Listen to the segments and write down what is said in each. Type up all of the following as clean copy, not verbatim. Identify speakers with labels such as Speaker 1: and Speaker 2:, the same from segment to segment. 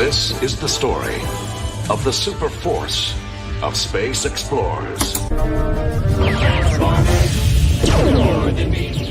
Speaker 1: This is the story of the super force of space explorers. More than me.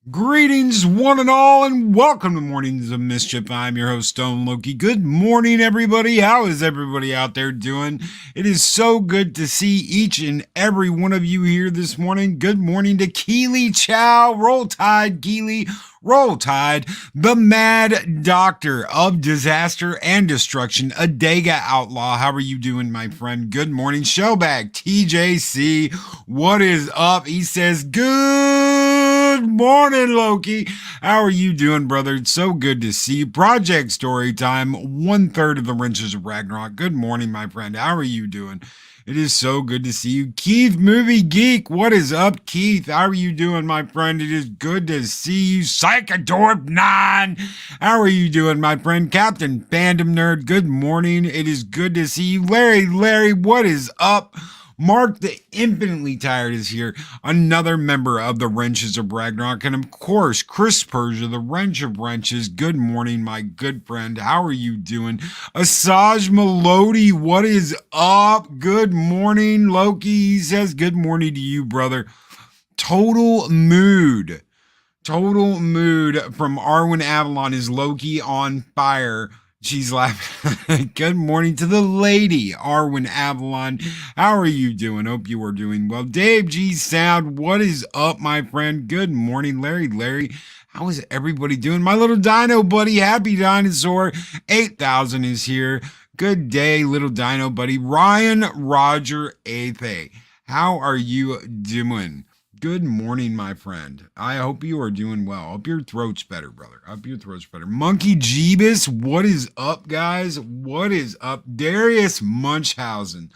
Speaker 2: Greetings, one and all, and welcome to Mornings of Mischief. I'm your host, Stone Loki. Good morning, everybody. How is everybody out there doing? It is so good to see each and every one of you here this morning. Good morning to Keely Chow. Roll Tide, Keely. Roll Tide, the Mad Doctor of Disaster and Destruction, a Dega Outlaw. How are you doing, my friend? Good morning, Showbag. TJC, what is up? He says, good morning, Loki. How are you doing, brother? It's so good to see you. Project Story Time, 1/3 of the Wrenches of Ragnarok. Good morning, my friend. How are you doing? It is so good to see you. Keith Movie Geek, what is up, Keith? How are you doing, my friend? It is good to see you. Psychodorp 9, how are you doing, my friend? Captain Fandom Nerd, good morning. It is good to see you. Larry, what is up? Mark the Infinitely Tired is here, another member of the Wrenches of Ragnarok, and of course, Chris Persia, the Wrench of Wrenches. Good morning, my good friend. How are you doing? Asajj Melody, what is up? Good morning, Loki. He says good morning to you, brother. Total mood from Arwen Avalon. Is Loki on fire? She's laughing. Good morning to the lady, Arwen Avalon. How are you doing? Hope you are doing well. Dave G Sound, what is up, my friend? Good morning, Larry. How is everybody doing? My little dino buddy, Happy Dinosaur 8000 is here. Good day, little dino buddy. Ryan Roger Athe, how are you doing? Good morning, my friend. I hope you are doing well. Hope your throat's better, brother. Hope your throat's better. Monkey Jeebus, what is up, guys? What is up? Darius Munchausen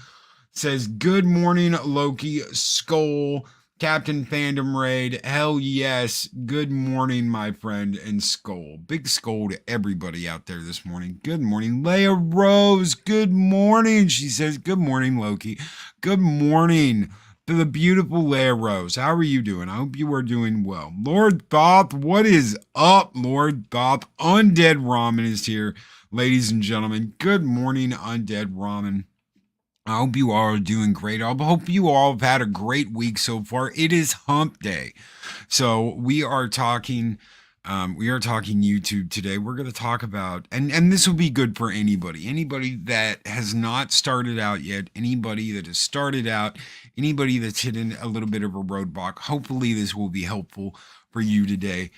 Speaker 2: says, good morning, Loki, Skull, Captain Fandom Raid. Hell yes. Good morning, my friend, and Skull. Big Skull to everybody out there this morning. Good morning. Leia Rose, good morning. She says, good morning, Loki. Good morning. to the beautiful Leia Rose. How are you doing? I hope you are doing well. Lord Thoth, what is up, Lord Thoth? Undead Ramen is here, ladies and gentlemen. Good morning, Undead Ramen. I hope you all are doing great. I hope you all have had a great week so far. It is hump day. So we are talking YouTube today. We're going to talk about, and this will be good for anybody that has not started out yet, anybody that has started out, anybody that's hitting a little bit of a roadblock. Hopefully this will be helpful for you today.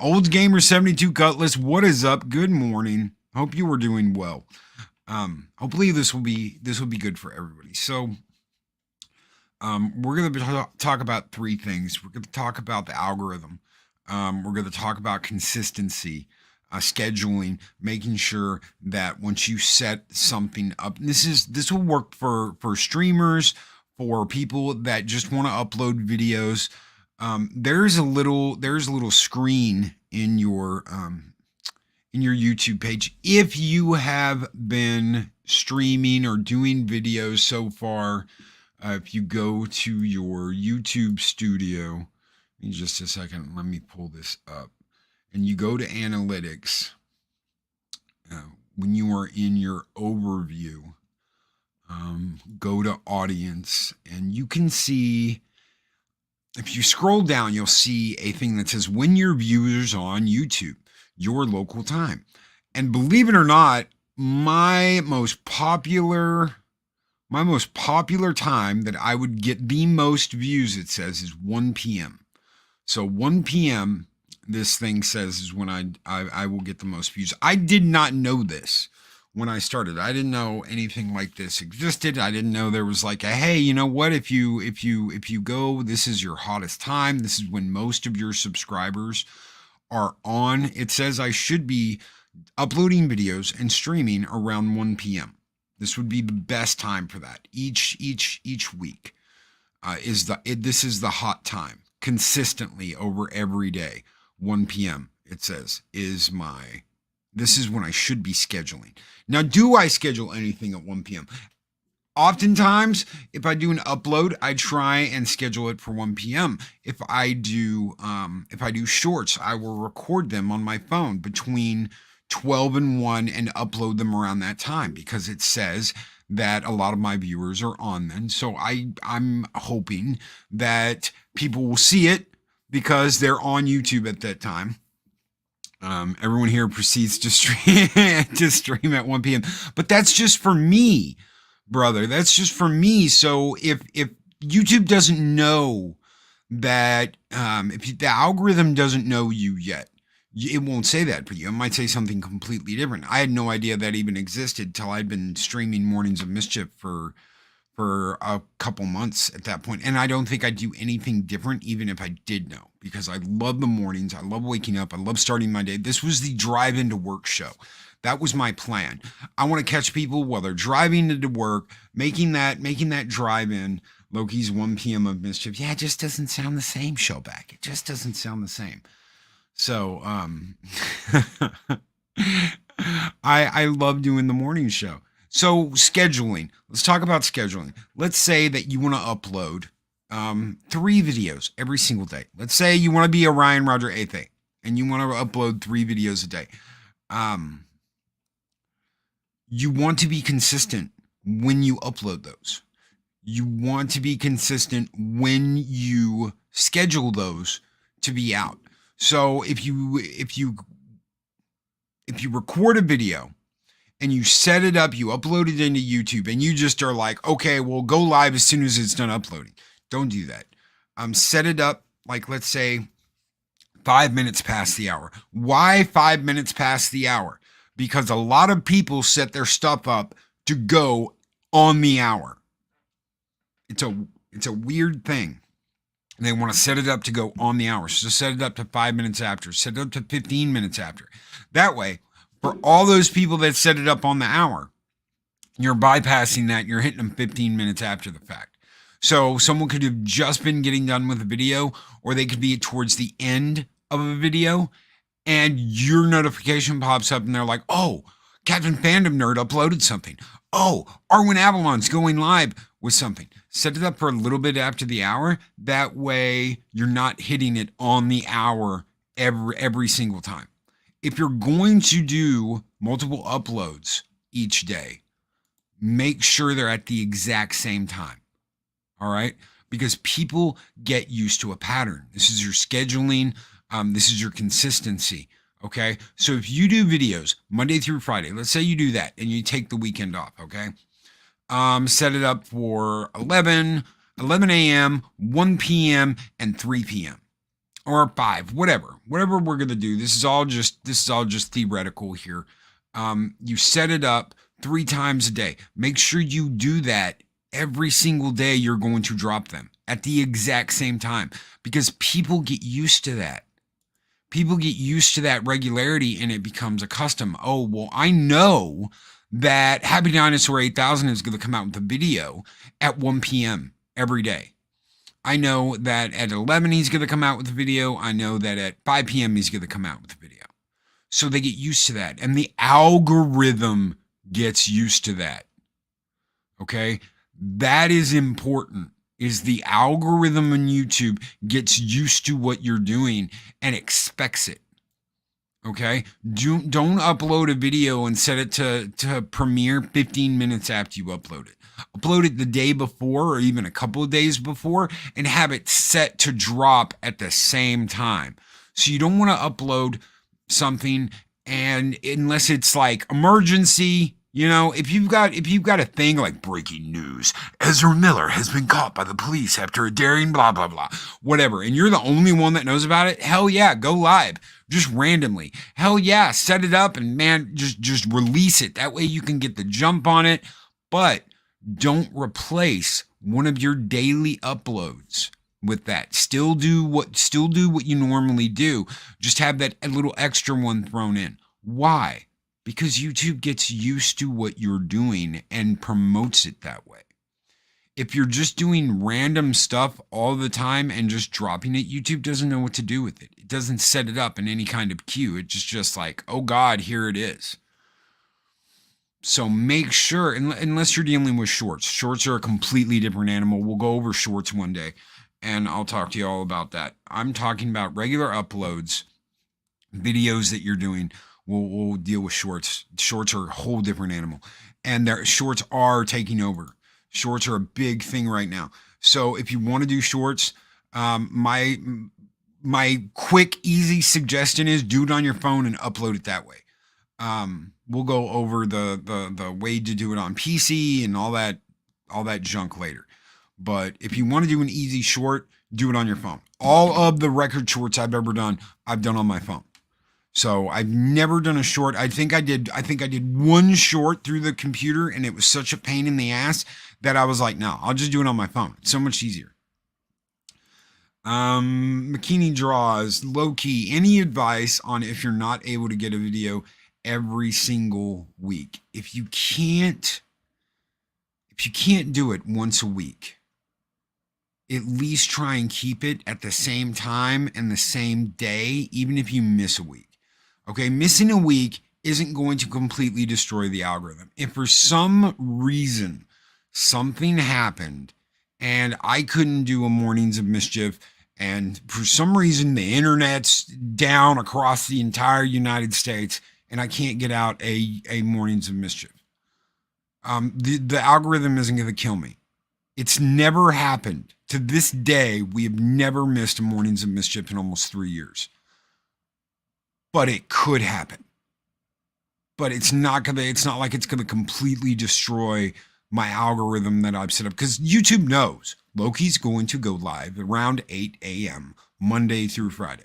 Speaker 2: Old Gamer 72 Cutlass, what is up? Good morning. Hope you are doing well. Hopefully this will be good for everybody. So, we're going to talk about three things. We're going to talk about the algorithm. We're going to talk about consistency, scheduling, making sure that once you set something up, this will work for streamers, for people that just want to upload videos. There's a little screen in your YouTube page. If you have been streaming or doing videos so far, if you go to your YouTube studio, in just a second, let me pull this up, and you go to analytics, when you are in your overview, go to audience, and you can see, if you scroll down, you'll see a thing that says when your viewers on YouTube, your local time. And believe it or not, my most popular time that I would get the most views, it says, is 1 p.m. So 1 p.m. this thing says is when I will get the most views. I did not know this when I started. I didn't know anything like this existed. I didn't know there was like a, hey, you know what, if you go, this is your hottest time. This is when most of your subscribers are on. It says I should be uploading videos and streaming around 1 p.m. This would be the best time for that. Each week this is the hot time consistently over every day. 1 p.m. it says this is when I should be scheduling. Now, do I schedule anything at 1 p.m.? Oftentimes, if I do an upload, I try and schedule it for 1 p.m. If I do shorts, I will record them on my phone between 12 and 1 and upload them around that time, because it says that a lot of my viewers are on then. So I'm hoping that people will see it because they're on YouTube at that time. Everyone here proceeds to stream at 1 p.m. But that's just for me, brother. That's just for me. So if YouTube doesn't know that, if the algorithm doesn't know you yet, it won't say that for you. It might say something completely different. I had no idea that even existed till I'd been streaming Mornings of Mischief for a couple months at that point. And I don't think I'd do anything different even if I did know, because I love the mornings. I love waking up. I love starting my day. This was the drive into work show. That was my plan. I want to catch people while they're driving into work, making that drive in. Loki's 1 p.m. of Mischief. Yeah, it just doesn't sound the same, Showback. It just doesn't sound the same. So, I love doing the morning show. So scheduling, let's talk about scheduling. Let's say that you want to upload, 3 videos every single day. Let's say you want to be a Ryan Roger 8th and you want to upload 3 videos a day. You want to be consistent when you upload those. You want to be consistent when you schedule those to be out. So if you record a video and you set it up, you upload it into YouTube, and you just are like, okay, well, go live as soon as it's done uploading. Don't do that. Set it up, like, let's say 5 minutes past the hour. Why 5 minutes past the hour? Because a lot of people set their stuff up to go on the hour. It's a weird thing. They want to set it up to go on the hour. So set it up to 5 minutes after, set it up to 15 minutes after. That way, for all those people that set it up on the hour, you're bypassing that. You're hitting them 15 minutes after the fact. So someone could have just been getting done with a video, or they could be towards the end of a video, and your notification pops up and they're like, oh, Captain Fandom Nerd uploaded something. Oh, Arwen Avalon's going live with something. Set it up for a little bit after the hour. That way you're not hitting it on the hour every single time. If you're going to do multiple uploads each day, make sure they're at the exact same time. All right? Because people get used to a pattern. This is your scheduling. This is your consistency. Okay? So if you do videos Monday through Friday, let's say you do that and you take the weekend off, okay? Set it up for 11 a.m., 1 p.m., and 3 p.m. or 5, whatever we're going to do. This is all just theoretical here. You set it up 3 times a day. Make sure you do that every single day. You're going to drop them at the exact same time because people get used to that. People get used to that regularity and it becomes a custom. Oh, well, I know that Happy Dinosaur 8000 is going to come out with a video at 1 p.m. every day. I know that at 11 he's going to come out with a video. I know that at 5 p.m. he's going to come out with a video. So they get used to that. And the algorithm gets used to that. Okay? That is important. Is the algorithm on YouTube gets used to what you're doing and expects it. Okay? Don't upload a video and set it to premiere 15 minutes after you upload it. Upload it the day before or even a couple of days before and have it set to drop at the same time. So you don't want to upload something and unless it's like emergency, you know, if you've got a thing like breaking news, Ezra Miller has been caught by the police after a daring blah, blah, blah, whatever. And you're the only one that knows about it. Hell yeah, go live just randomly. Hell yeah, set it up and man, just release it. That way you can get the jump on it, but don't replace one of your daily uploads with that. Still do what you normally do. Just have that a little extra one thrown in. Why? Because YouTube gets used to what you're doing and promotes it that way. If you're just doing random stuff all the time and just dropping it, YouTube doesn't know what to do with it. It doesn't set it up in any kind of queue. It's just like, oh God, here it is. So make sure, unless you're dealing with shorts. Shorts are a completely different animal. We'll go over shorts one day, and I'll talk to you all about that. I'm talking about regular uploads, videos that you're doing. We'll deal with shorts. Shorts are a whole different animal. And their shorts are taking over. Shorts are a big thing right now. So if you want to do shorts, my quick, easy suggestion is do it on your phone and upload it that way. We'll go over the way to do it on PC and all that junk later. But if you want to do an easy short, do it on your phone. All of the record shorts I've ever done, I've done on my phone. So I've never done a short. I think I did one short through the computer and it was such a pain in the ass that I was like, no, I'll just do it on my phone. It's so much easier. McKinney draws, Loki, any advice on if you're not able to get a video every single week? If you can't do it once a week, at least try and keep it at the same time and the same day, even if you miss a week. Okay, missing a week isn't going to completely destroy the algorithm. If for some reason something happened and I couldn't do a Mornings of Mischief, and for some reason the internet's down across the entire United States and I can't get out a Mornings of Mischief, the algorithm isn't going to kill me. It's never happened. To this day, we have never missed a Mornings of Mischief in almost 3 years. But it could happen. But it's not like it's gonna completely destroy my algorithm that I've set up. Because YouTube knows Loki's going to go live around 8 a.m. Monday through Friday.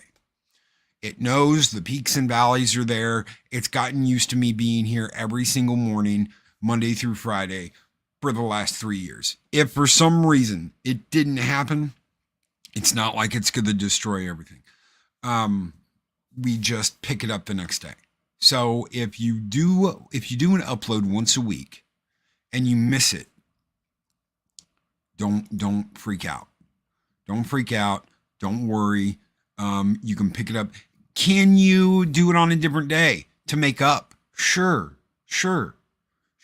Speaker 2: It knows the peaks and valleys are there. It's gotten used to me being here every single morning, Monday through Friday, for the last 3 years. If for some reason it didn't happen, it's not like it's going to destroy everything. We just pick it up the next day. So if you do an upload once a week and you miss it, don't freak out. Don't freak out. Don't worry. You can pick it up. Can you do it on a different day to make up? Sure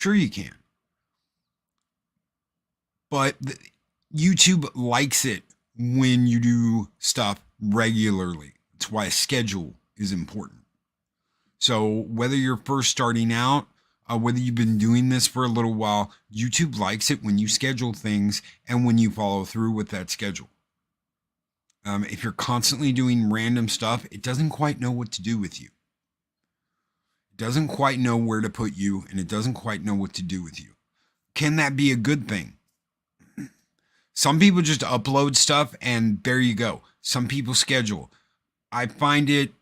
Speaker 2: you can. but YouTube likes it when you do stuff regularly. That's why a schedule is important. So whether you're first starting out, whether you've been doing this for a little while, YouTube likes it when you schedule things and when you follow through with that schedule. If you're constantly doing random stuff, it doesn't quite know what to do with you. It doesn't quite know where to put you, and it doesn't quite know what to do with you. Can that be a good thing? Some people just upload stuff and there you go. Some people schedule. I find it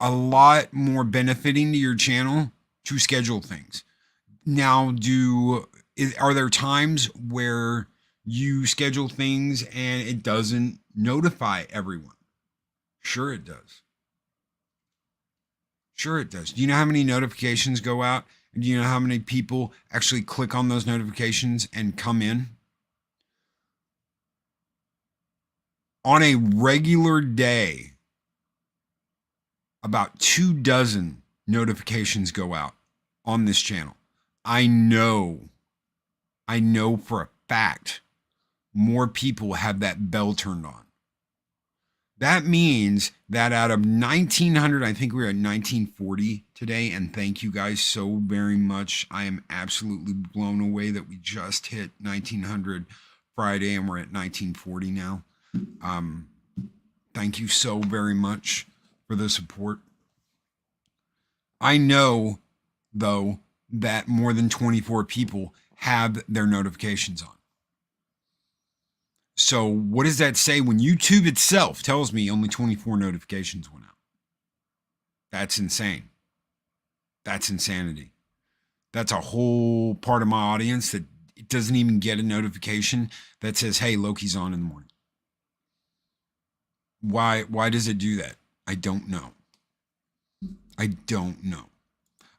Speaker 2: a lot more benefiting to your channel to schedule things. Now, are there times where you schedule things and it doesn't notify everyone? Sure it does. Sure it does. Do you know how many notifications go out? And do you know how many people actually click on those notifications and come in? On a regular day, about 24 notifications go out on this channel. I know for a fact more people have that bell turned on. That means that out of 1900, I think we were at 1940 today, and thank you guys so very much. I am absolutely blown away that we just hit 1900 Friday and we're at 1940 now. Thank you so very much for the support. I know, though, that more than 24 people have their notifications on. So what does that say when YouTube itself tells me only 24 notifications went out? That's insane. That's insanity. That's a whole part of my audience that it doesn't even get a notification that says, hey, Loki's on in the morning. Why does it do that? I don't know. I don't know.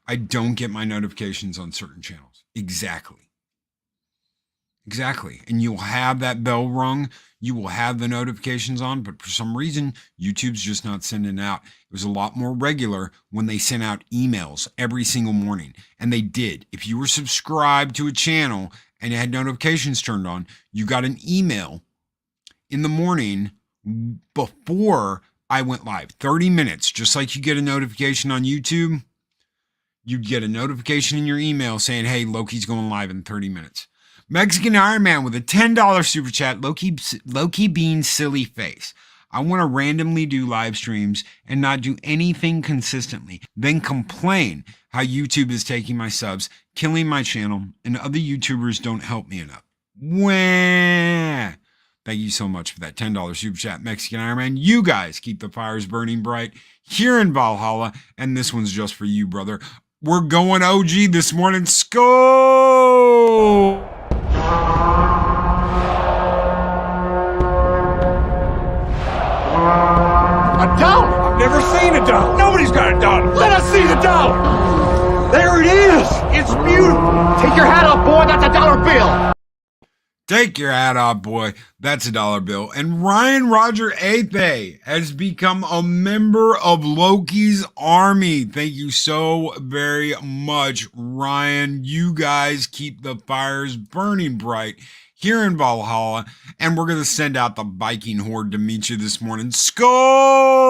Speaker 2: I don't get my notifications on certain channels. Exactly. And you'll have that bell rung. You will have the notifications on, but for some reason, YouTube's just not sending it out. It was a lot more regular when they sent out emails every single morning. And they did. If you were subscribed to a channel and it had notifications turned on, you got an email in the morning before I went live. 30 minutes, just like you get a notification on YouTube, you'd get a notification in your email saying, hey, Loki's going live in 30 minutes. Mexican Iron Man with a $10 super chat, Loki Bean's silly face. I want to randomly do live streams and not do anything consistently, then complain how YouTube is taking my subs, killing my channel, and other YouTubers don't help me enough. Wah! Thank you so much for that $10 super chat, Mexican Iron Man. You guys keep the fires burning bright here in Valhalla, and this one's just for you, brother. We're going OG this morning. Skull!
Speaker 3: A dollar? I've never seen a dollar. Nobody's got a dollar. Let us see the dollar. There it is. It's beautiful. Take your hat off, boy. That's a dollar bill.
Speaker 2: Take your hat off, boy. That's a dollar bill. And Ryan Roger Ape has become a member of Loki's army. Thank you so very much, Ryan. You guys keep the fires burning bright here in Valhalla. And we're going to send out the Viking horde to meet you this morning. Skull!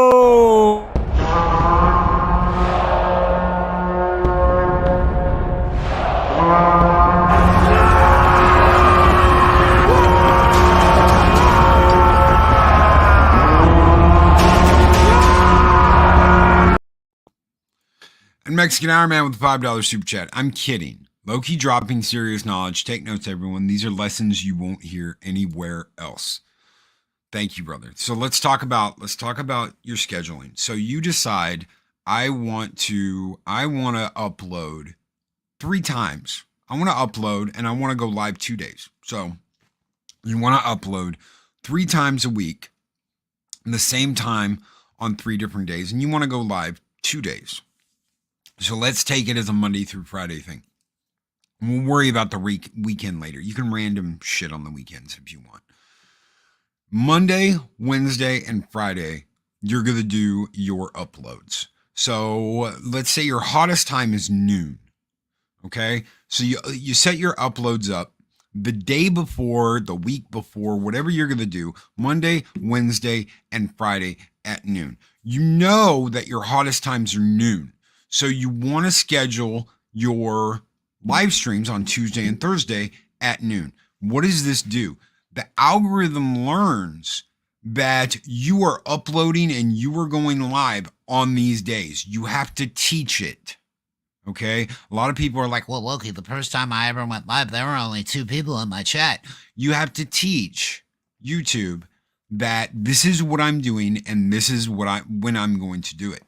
Speaker 2: And Mexican Iron Man with the $5 super chat. I'm kidding. Loki dropping serious knowledge. Take notes, everyone. These are lessons you won't hear anywhere else. Thank you, brother. So let's talk about your scheduling. So you decide I want to upload 3 times. I want to upload and I want to go live 2 days. So you want to upload 3 times a week, the same time on 3 different days, and you want to go live 2 days. So let's take it as a Monday through Friday thing. We'll worry about the weekend later. You can random shit on the weekends if you want. Monday, Wednesday, and Friday, you're going to do your uploads. So let's say your hottest time is noon. Okay. So you set your uploads up the day before, the week before, whatever you're going to do, Monday, Wednesday, and Friday at noon. You know that your hottest times are noon. So you want to schedule your live streams on Tuesday and Thursday at noon. What does this do? The algorithm learns that you are uploading and you are going live on these days. You have to teach it. Okay. A lot of people are like, well, Loki, the first time I ever went live, there were only 2 people in my chat. You have to teach YouTube that this is what I'm doing and this is when I'm going to do it.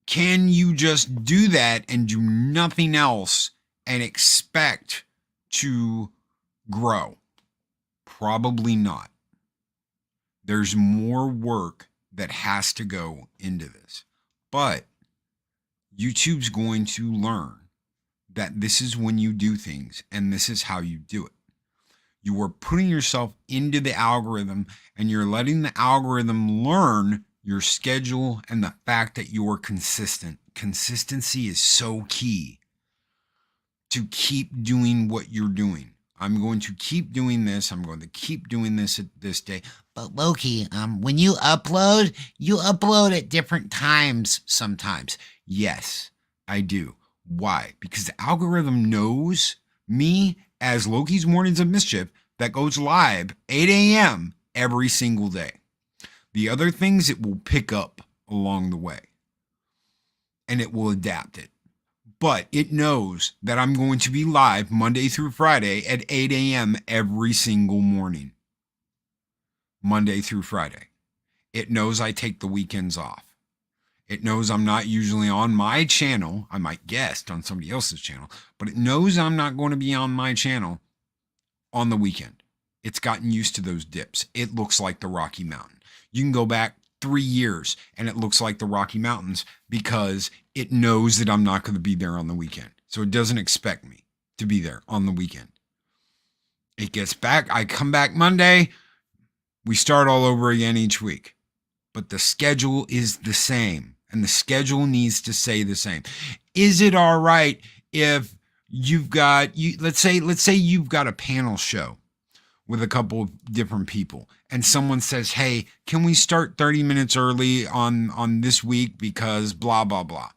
Speaker 2: Can you just do that and do nothing else and expect to grow? Probably not. There's more work that has to go into this. But YouTube's going to learn that this is when you do things and this is how you do it. You are putting yourself into the algorithm and you're letting the algorithm learn your schedule and the fact that you are consistent. Consistency is so key to keep doing what you're doing. I'm going to keep doing this. I'm going to keep doing this at this day. But Loki, when you upload at different times sometimes. Yes, I do. Why? Because the algorithm knows me as Loki's Mornings of Mischief that goes live 8 a.m. every single day. The other things it will pick up along the way and it will adapt it. But it knows that I'm going to be live Monday through Friday at 8 a.m. every single morning. Monday through Friday. It knows I take the weekends off. It knows I'm not usually on my channel. I might guest on somebody else's channel, but it knows I'm not going to be on my channel on the weekend. It's gotten used to those dips. It looks like the Rocky Mountain. You can go back 3 years and it looks like the Rocky Mountains because it knows that I'm not going to be there on the weekend. So it doesn't expect me to be there on the weekend. It gets back. I come back Monday. We start all over again each week. But the schedule is the same. And the schedule needs to say the same. Is it all right if you've got, let's say you've got a panel show with a couple of different people and someone says, hey, can we start 30 minutes early on this week because blah, blah, blah.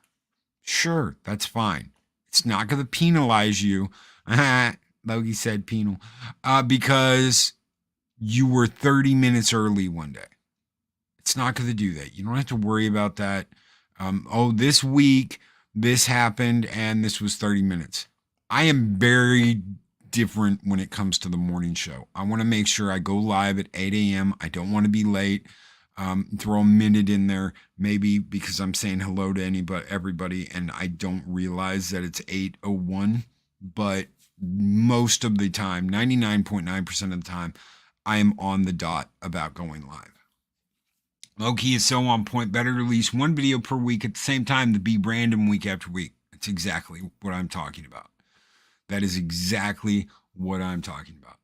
Speaker 2: Sure, that's fine. It's not going to penalize you. Loki said penal, because you were 30 minutes early one day. It's not going to do that. You don't have to worry about that. This week, this happened and this was 30 minutes. I am very different when it comes to the morning show. I want to make sure I go live at 8 a.m. I don't want to be late. Throw a minute in there, maybe because I'm saying hello to everybody, and I don't realize that it's 8:01. But most of the time, 99.9% of the time, I am on the dot about going live. Loki is so on point. Better release one video per week at the same time to be random week after week. That's exactly what I'm talking about. That is exactly what I'm talking about.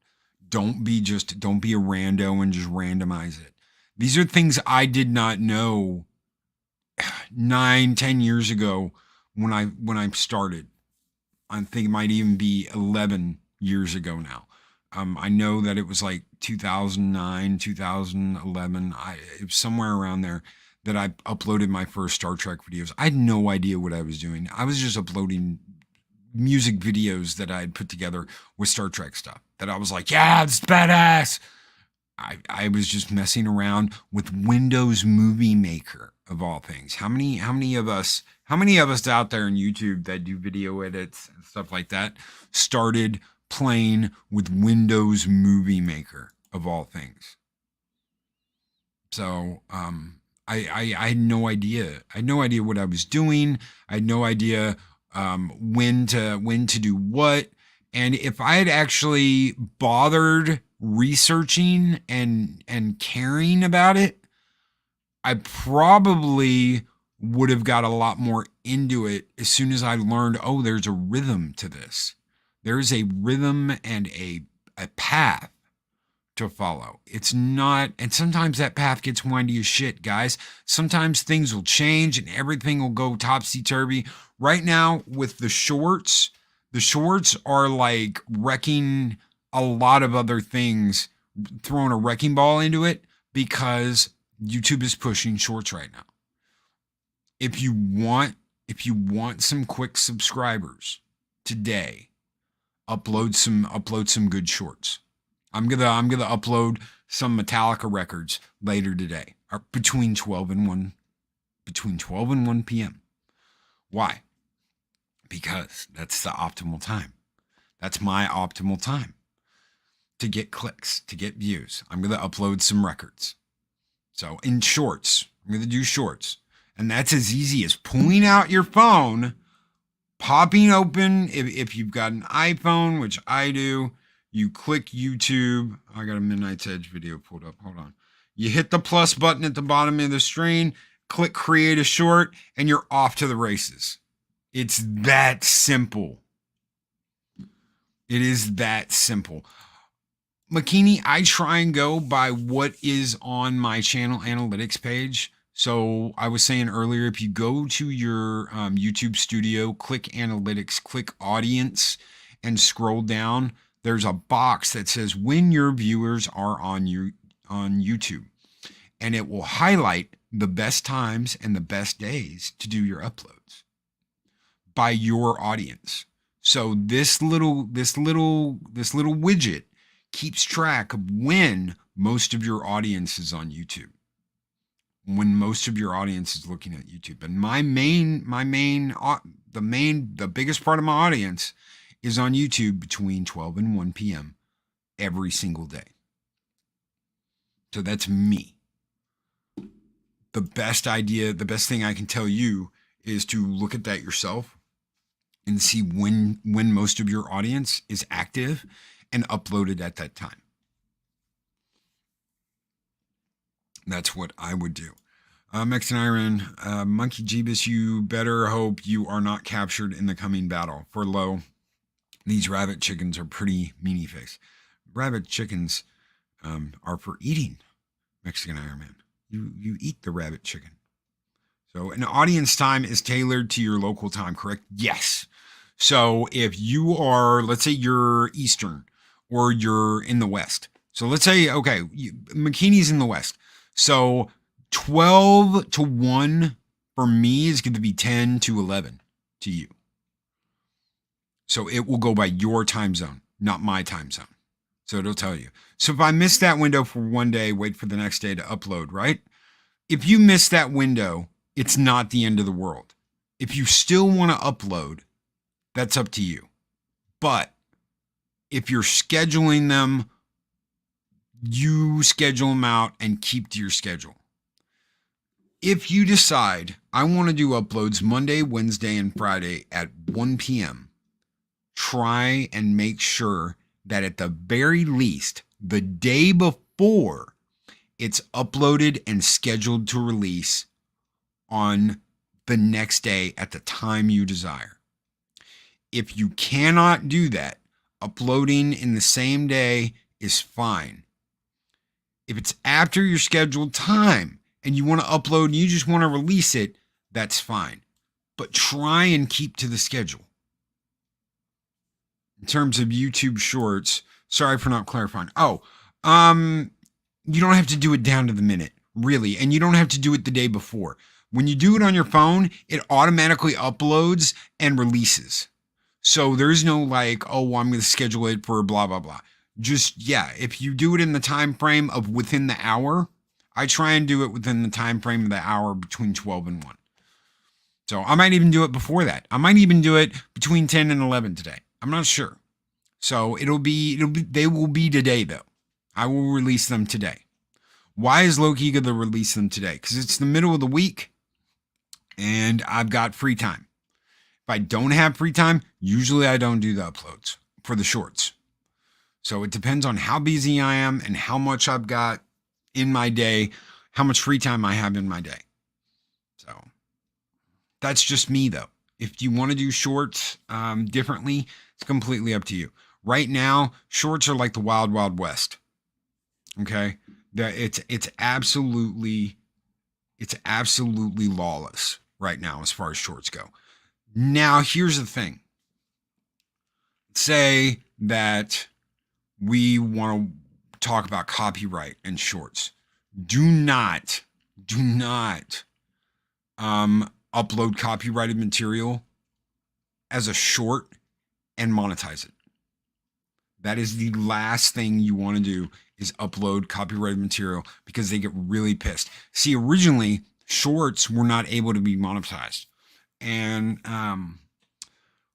Speaker 2: Don't be a rando and just randomize it. These are things I did not know 9-10 years ago when I started. I think it might even be 11 years ago now. I know that it was like 2009, 2011. It was somewhere around there that I uploaded my first Star Trek videos. I had no idea what I was doing. I was just uploading music videos that I had put together with Star Trek stuff that I was like, yeah, it's badass. I was just messing around with Windows Movie Maker of all things. How many of us out there on YouTube that do video edits and stuff like that started playing with Windows Movie Maker of all things? So I had no idea. I had no idea what I was doing. I had no idea when to do what. And if I had actually bothered researching and caring about it, I probably would have got a lot more into it as soon as I learned, oh, there's a rhythm to this. There's a rhythm and a path to follow. It's not, and sometimes that path gets windy as shit, guys. Sometimes things will change and everything will go topsy-turvy. Right now, with the shorts, The shorts are like wrecking a lot of other things, throwing a wrecking ball into it because YouTube is pushing shorts right now. If you want some quick subscribers today, upload some good shorts. I'm gonna upload some Metallica records later today, or between 12 and 1 p.m. Why? Because that's the optimal time. That's my optimal time to get clicks, to get views. I'm going to upload some records. So in shorts, I'm going to do shorts. And that's as easy as pulling out your phone, popping open, if you've got an iPhone, which I do, you click YouTube. I got a Midnight's Edge video pulled up. Hold on. You hit the plus button at the bottom of the screen, click create a short, and you're off to the races. It's that simple. It is that simple. McKinney, I try and go by what is on my channel analytics page. So I was saying earlier, if you go to your YouTube studio, click analytics, click audience, and scroll down, there's a box that says when your viewers are on YouTube. And it will highlight the best times and the best days to do your uploads by your audience. So this little widget keeps track of when most of your audience is on YouTube. When most of your audience is looking at YouTube. And the biggest part of my audience is on YouTube between 12 and 1 p.m. every single day. So that's me. The best thing I can tell you is to look at that yourself and see when most of your audience is active and uploaded at that time. That's what I would do. Mexican Iron, Monkey Jeebus, you better hope you are not captured in the coming battle. For lo, these rabbit chickens are pretty meanie face. Rabbit chickens are for eating, Mexican Iron Man. You eat the rabbit chicken. So an audience time is tailored to your local time, correct? Yes. So if you are, let's say you're Eastern or you're in the West. So let's say, okay, McKinney's in the West. So 12 to 1 for me is going to be 10 to 11 to you. So it will go by your time zone, not my time zone. So it'll tell you. So if I miss that window for one day, wait for the next day to upload, right? If you miss that window, it's not the end of the world. If you still want to upload, that's up to you. But if you're scheduling them, you schedule them out and keep to your schedule. If you decide I want to do uploads Monday, Wednesday, and Friday at 1 p.m., try and make sure that at the very least, the day before, it's uploaded and scheduled to release on the next day at the time you desire. If you cannot do that, uploading in the same day is fine. If it's after your scheduled time and you want to upload and you just want to release it, that's fine. But try and keep to the schedule. In terms of YouTube Shorts, sorry for not clarifying. You don't have to do it down to the minute, really. And you don't have to do it the day before. When you do it on your phone, it automatically uploads and releases. So there's no like, oh, I'm going to schedule it for blah, blah, blah. Just, yeah, if you do it in the time frame of within the hour, I try and do it within the time frame of the hour between 12 and 1. So I might even do it before that. I might even do it between 10 and 11 today. I'm not sure. So they will be today though. I will release them today. Why is Loki going to release them today? Because it's the middle of the week and I've got free time. If I don't have free time, usually I don't do the uploads for the shorts. So it depends on how busy I am and how much I've got in my day, how much free time I have in my day. So that's just me though. If you want to do shorts differently, it's completely up to you. Right now, shorts are like the wild, wild west. Okay? It's absolutely lawless right now as far as shorts go. Now, here's the thing. say that we want to talk about copyright and shorts. Do not upload copyrighted material as a short and monetize it. That is the last thing you want to do, is upload copyrighted material, because they get really pissed. See, originally shorts were not able to be monetized. And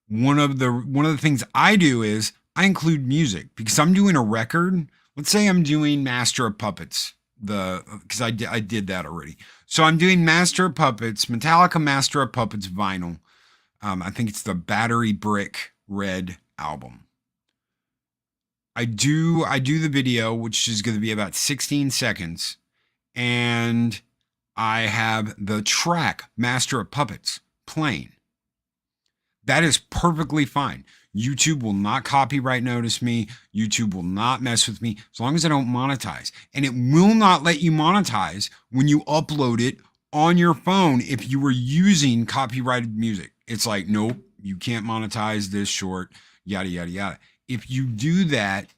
Speaker 2: one of the things I do is I include music, because I'm doing a record. Let's say I'm doing Master of Puppets, because I did that already. So I'm doing Master of Puppets, Metallica Master of Puppets vinyl. I think it's the Battery Brick Red album. I do the video, which is going to be about 16 seconds, and I have the track Master of Puppets playing. That is perfectly fine. YouTube will not copyright notice me. YouTube will not mess with me as long as I don't monetize. And it will not let you monetize when you upload it on your phone if you were using copyrighted music. It's like, nope, you can't monetize this short, yada, yada, yada. If you do that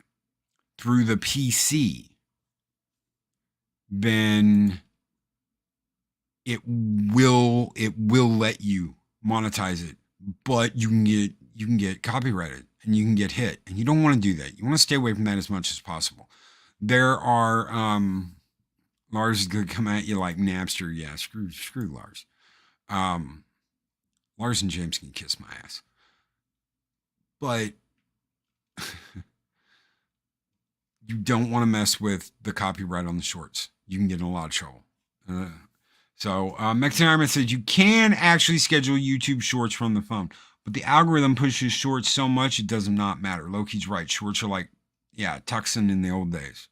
Speaker 2: through the PC, then it will let you monetize it, but you can get copyrighted and you can get hit, and you don't want to do that. You want to stay away from that as much as possible. There are Lars is gonna come at you like Napster. Yeah, screw Lars. Lars and James can kiss my ass, but you don't want to mess with the copyright on the shorts. You can get in a lot of trouble. Mexican Ironman says you can actually schedule YouTube shorts from the phone, but the algorithm pushes shorts so much it does not matter. Loki's right. Shorts are like, Tucson in the old days.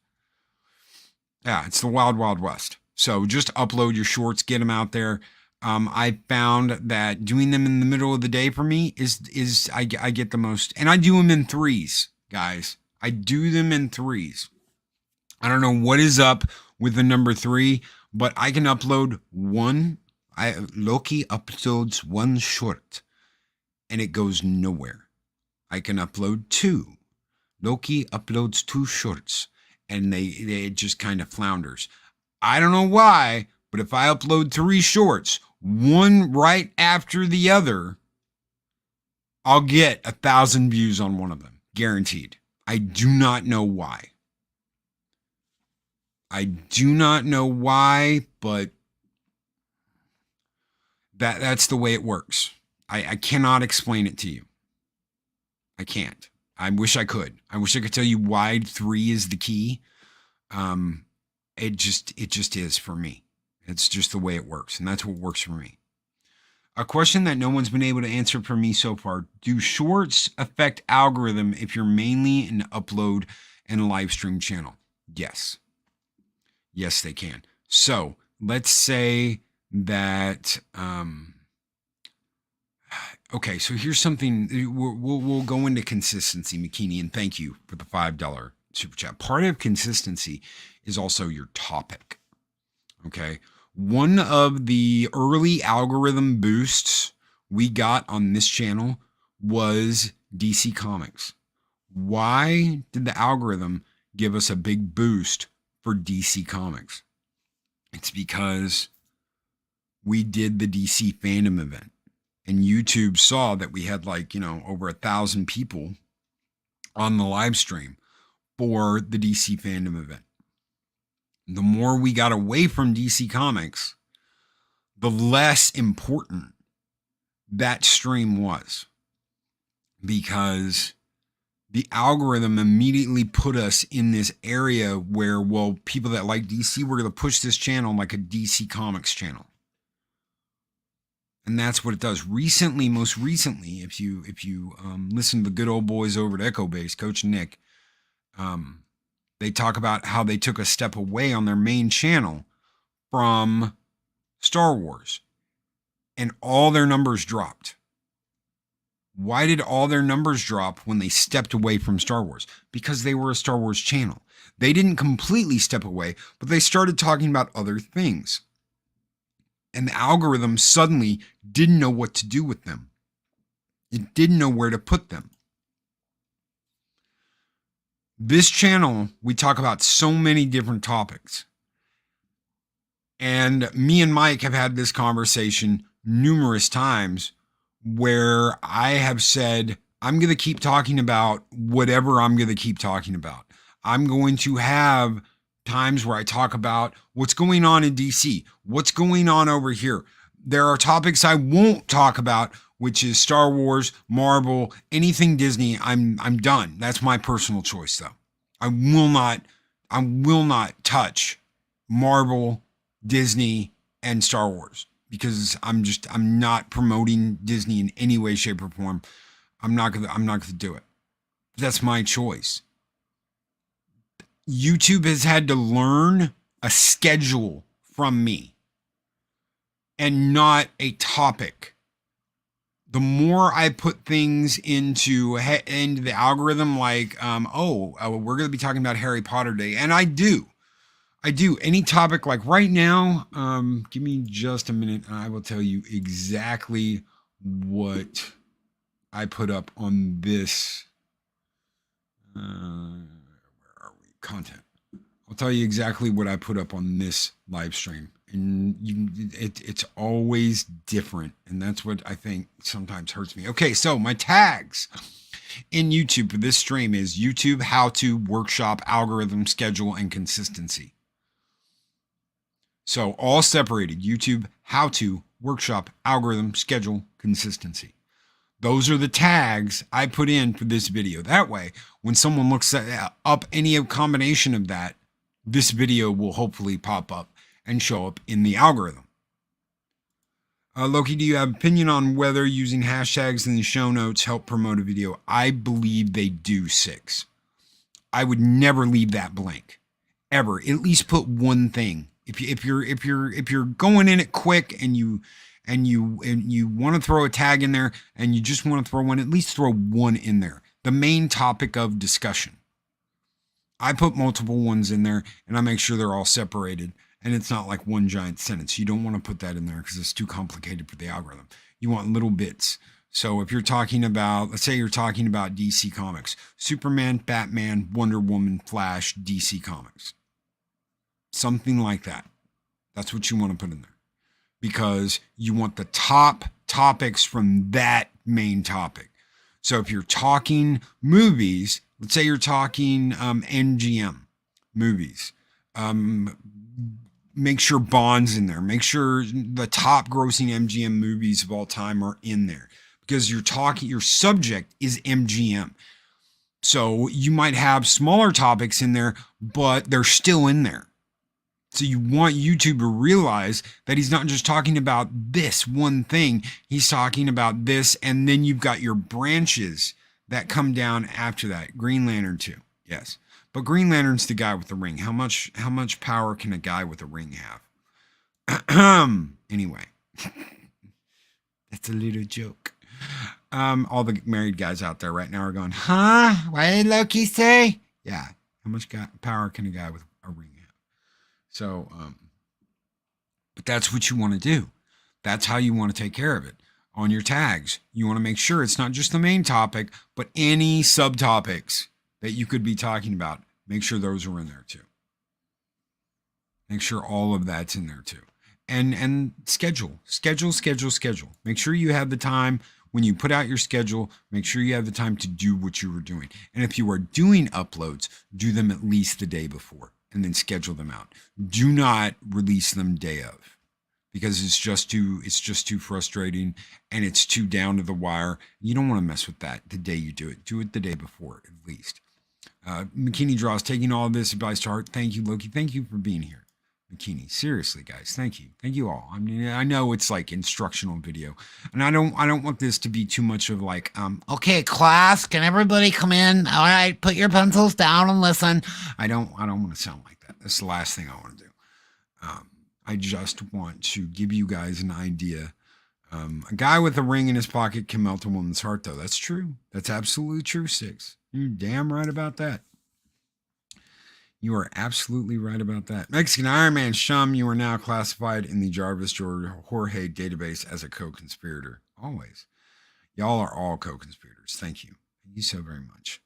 Speaker 2: Yeah, it's the wild, wild west. So just upload your shorts, get them out there. I found that doing them in the middle of the day for me is I get the most, and I do them in threes, guys. I do them in threes. I don't know what is up with the number 3, but I can upload one. Loki uploads one short and it goes nowhere. I can upload 2. Loki uploads 2 shorts and they just kind of flounders. I don't know why, but if I upload 3 shorts, one right after the other, I'll get 1,000 views on one of them, guaranteed. I do not know why. But that's the way it works. I cannot explain it to you. I can't. I wish I could. I wish I could tell you why 3 is the key. It just is for me. It's just the way it works, and that's what works for me. A question that no one's been able to answer for me so far: do shorts affect algorithm if you're mainly an upload and live stream channel? Yes. Yes, they can. So let's say that, okay, so here's something. We'll go into consistency, McKinney, and thank you for the $5 super chat. Part of consistency is also your topic. Okay. One of the early algorithm boosts we got on this channel was DC Comics. Why did the algorithm give us a big boost for DC Comics? It's because we did the DC fandom event, and YouTube saw that we had over 1,000 people on the live stream for the DC fandom event. The more we got away from DC Comics, the less important that stream was, because the algorithm immediately put us in this area where, well, people that like DC, we're going to push this channel like a DC Comics channel. And that's what it does. Most recently, if you listen to the good old boys over at Echo Base, Coach Nick, they talk about how they took a step away on their main channel from Star Wars, and all their numbers dropped. Why did all their numbers drop when they stepped away from Star Wars? Because they were a Star Wars channel. They didn't completely step away, but they started talking about other things. And the algorithm suddenly didn't know what to do with them. It didn't know where to put them. This channel, we talk about so many different topics. And me and Mike have had this conversation numerous times where I have said, I'm going to keep talking about whatever I'm going to keep talking about. I'm going to have times where I talk about what's going on in DC, what's going on over here. There are topics I won't talk about, which is Star Wars, Marvel, anything Disney. I'm done. That's my personal choice, though. I will not touch Marvel, Disney, and Star Wars because I'm not promoting Disney in any way, shape, or form. I'm not gonna do it. That's my choice. YouTube has had to learn a schedule from me and not a topic. The more I put things into the algorithm, like, we're going to be talking about Harry Potter Day. And I do any topic like right now. Give me just a minute. And I will tell you exactly what I put up on this. Where are we? Content. I'll tell you exactly what I put up on this live stream. And it's always different. And that's what I think sometimes hurts me. Okay, so my tags in YouTube for this stream is YouTube, how to, workshop, algorithm, schedule, and consistency. So all separated: YouTube, how to, workshop, algorithm, schedule, consistency. Those are the tags I put in for this video. That way, when someone looks up any combination of that, this video will hopefully pop up and show up in the algorithm. Loki, do you have opinion on whether using hashtags in the show notes help promote a video? I believe they do, 6. I would never leave that blank, ever. At least put one thing. If you're going in it quick and you want to throw a tag in there and you just want to throw one, at least throw one in there. The main topic of discussion. I put multiple ones in there and I make sure they're all separated. And it's not like one giant sentence. You don't want to put that in there because it's too complicated for the algorithm. You want little bits. So if you're talking about, let's say you're talking about DC Comics, Superman, Batman, Wonder Woman, Flash, DC Comics. Something like that. That's what you want to put in there. Because you want the top topics from that main topic. So if you're talking movies, let's say you're talking MGM movies, make sure Bond's in there. Make sure the top grossing MGM movies of all time are in there because your subject is MGM. So you might have smaller topics in there, but they're still in there. So you want YouTube to realize that he's not just talking about this one thing. He's talking about this. And then you've got your branches that come down after that. Green Lantern 2. Yes. But Green Lantern's the guy with the ring. How much power can a guy with a ring have? Anyway, that's a little joke. All the married guys out there right now are going, huh? What did Loki say? Yeah. How much power can a guy with a ring have? So, but that's what you want to do. That's how you want to take care of it. On your tags, you want to make sure it's not just the main topic, but any subtopics that you could be talking about. Make sure those are in there too. Make sure all of that's in there too. And schedule. Make sure you have the time when you put out your schedule. Make sure you have the time to do what you were doing. And if you are doing uploads, do them at least the day before and then schedule them out. Do not release them day of because it's just too frustrating and it's too down to the wire. You don't want to mess with that the day you do it. Do it the day before at least. McKinney Draws, taking all of this advice to heart. Thank you, Loki. Thank you for being here. McKinney, seriously, guys. Thank you. Thank you all. I mean, I know it's like instructional video and I don't want this to be too much of like, okay, class, can everybody come in? All right, put your pencils down and listen. I don't want to sound like that. That's the last thing I want to do. I just want to give you guys an idea. A guy with a ring in his pocket can melt a woman's heart, though. That's true. That's absolutely true, 6. You're damn right about that. You are absolutely right about that. Mexican Iron Man Shum, you are now classified in the Jarvis Jorge database as a co-conspirator. Always. Y'all are all co-conspirators. Thank you. Thank you so very much.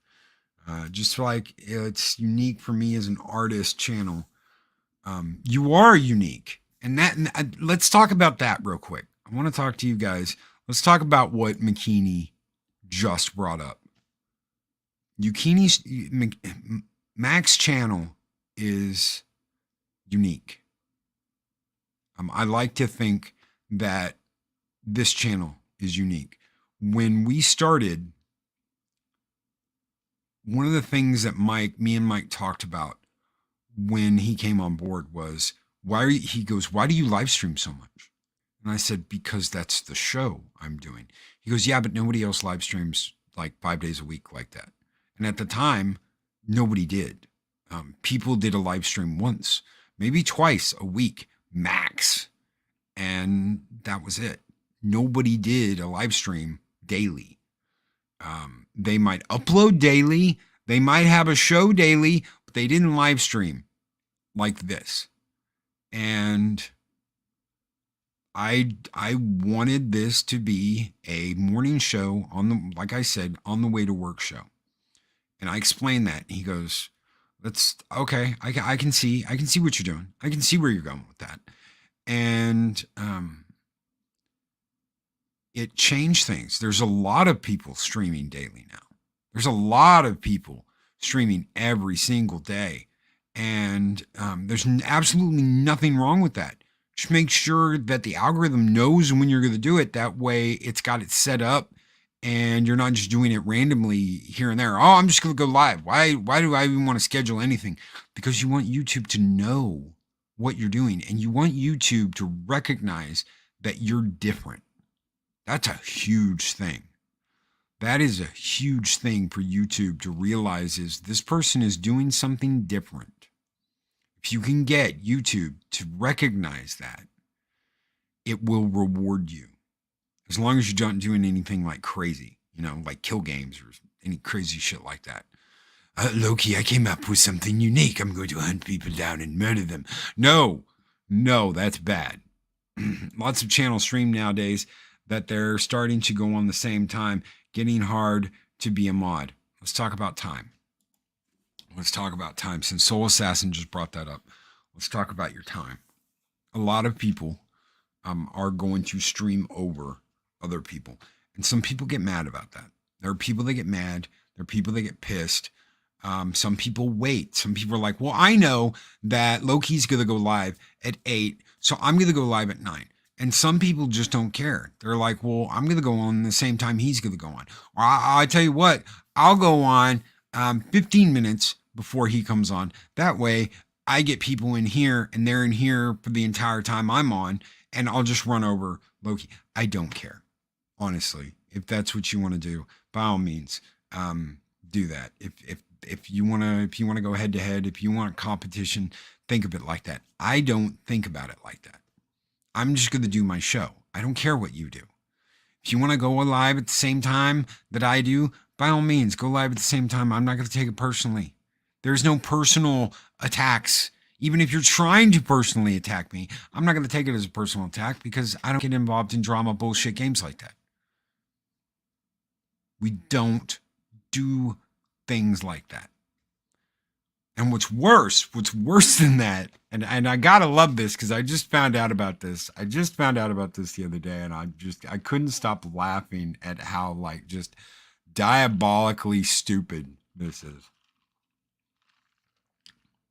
Speaker 2: Just like it's unique for me as an artist channel. You are unique. Let's talk about that real quick. I want to talk to you guys. Let's talk about what McKinney just brought up. Mac's channel is unique. I like to think that this channel is unique. When we started, one of the things that me and Mike talked about when he came on board was, why do you live stream so much? And I said, because that's the show I'm doing. He goes, yeah, but nobody else live streams like 5 days a week like that. And at the time, nobody did. People did a live stream once, maybe twice a week, max. And that was it. Nobody did a live stream daily. They might upload daily. They might have a show daily, but they didn't live stream like this. And I wanted this to be a morning show like I said, on the way to work show. And I explained that. He goes, that's okay. I can see what you're doing. I can see where you're going with that. And, it changed things. There's a lot of people streaming daily now. There's a lot of people streaming every single day. And there's absolutely nothing wrong with that. Just make sure that the algorithm knows when you're going to do it. That way it's got it set up and you're not just doing it randomly here and there. Oh, I'm just going to go live. Why do I even want to schedule anything? Because you want YouTube to know what you're doing and you want YouTube to recognize that you're different. That's a huge thing. That is a huge thing for YouTube to realize is this person is doing something different. If you can get YouTube to recognize that, it will reward you. As long as you're not doing anything like crazy, like kill games or any crazy shit like that. Loki, I came up with something unique. I'm going to hunt people down and murder them. No, that's bad. Lots of channels stream nowadays that they're starting to go on the same time, getting hard to be a mod. Let's talk about time. Since Soul Assassin just brought that up, let's talk about your time. A lot of people are going to stream over other people. And some people get mad about that. There are people that get mad. There are people that get pissed. Some people wait. Some people are like, well, I know that Loki's going to go live at 8, so I'm going to go live at 9. And some people just don't care. They're like, well, I'm going to go on the same time he's going to go on. Or I tell you what, I'll go on 15 minutes before he comes on. That way I get people in here and they're in here for the entire time I'm on and I'll just run over Loki. I don't care. Honestly, if that's what you want to do, by all means, do that. If you want to go head to head, if you want competition, think of it like that. I don't think about it like that. I'm just going to do my show. I don't care what you do. If you want to go live at the same time that I do, by all means, go live at the same time. I'm not going to take it personally. There's no personal attacks. Even if you're trying to personally attack me, I'm not going to take it as a personal attack because I don't get involved in drama bullshit games like that. We don't do things like that. And what's worse than that, and I gotta love this because I just found out about this. The other day, and I couldn't stop laughing at how just diabolically stupid this is.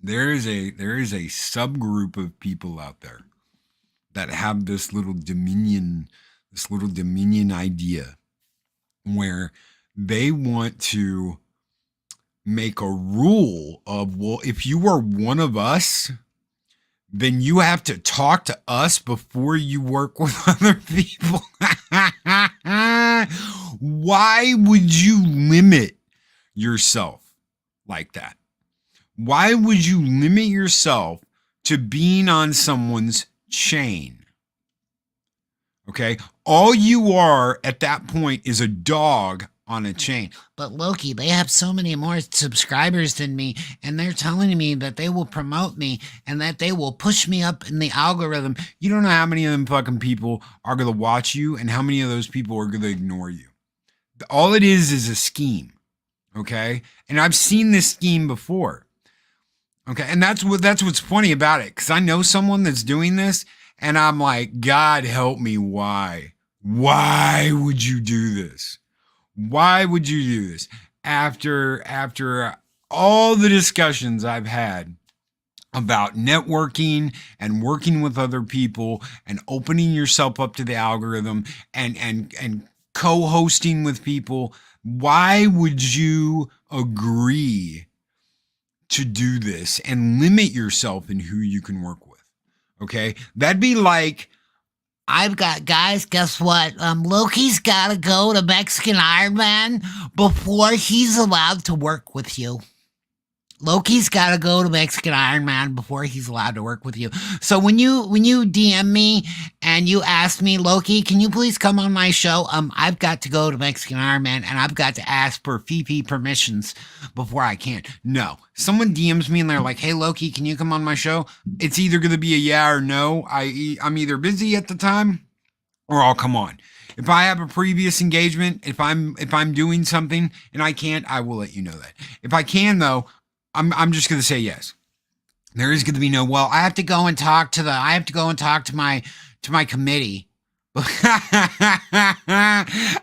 Speaker 2: There is a subgroup of people out there that have this little dominion idea where they want to make a rule of, well, if you are one of us, then you have to talk to us before you work with other people. Why would you limit yourself like that? Why would you limit yourself to being on someone's chain? Okay? All you are at that point is a dog on a chain.
Speaker 4: But Loki, they have so many more subscribers than me, and they're telling me that they will promote me and that they will push me up in the algorithm.
Speaker 2: You don't know how many of them fucking people are going to watch you and how many of those people are going to ignore you. All it is a scheme. Okay. And I've seen this scheme before. Okay. And that's what's funny about it. Cause I know someone that's doing this and I'm like, God help me. Why? Why would you do this? Why would you do this? After all the discussions I've had about networking and working with other people and opening yourself up to the algorithm and co-hosting with people, why would you agree to do this and limit yourself in who you can work with? Okay? That'd be like,
Speaker 4: I've got, guys, guess what? Loki's got to go to Mexican Iron Man before he's allowed to work with you. Loki's got to go to Mexican Iron Man before he's allowed to work with you. So when you DM me and you ask me, Loki, can you please come on my show? I've got to go to Mexican Iron Man and I've got to ask for FP permissions before I can. No, someone DMs me and they're like, hey, Loki, can you come on my show? It's either going to be a yeah or no. I'm either busy at the time or I'll come on. If I have a previous engagement, if I'm doing something and I can't, I will let you know that. If I can though, I'm just going to say yes. There is going to be no, well, I have to go and talk to my committee. I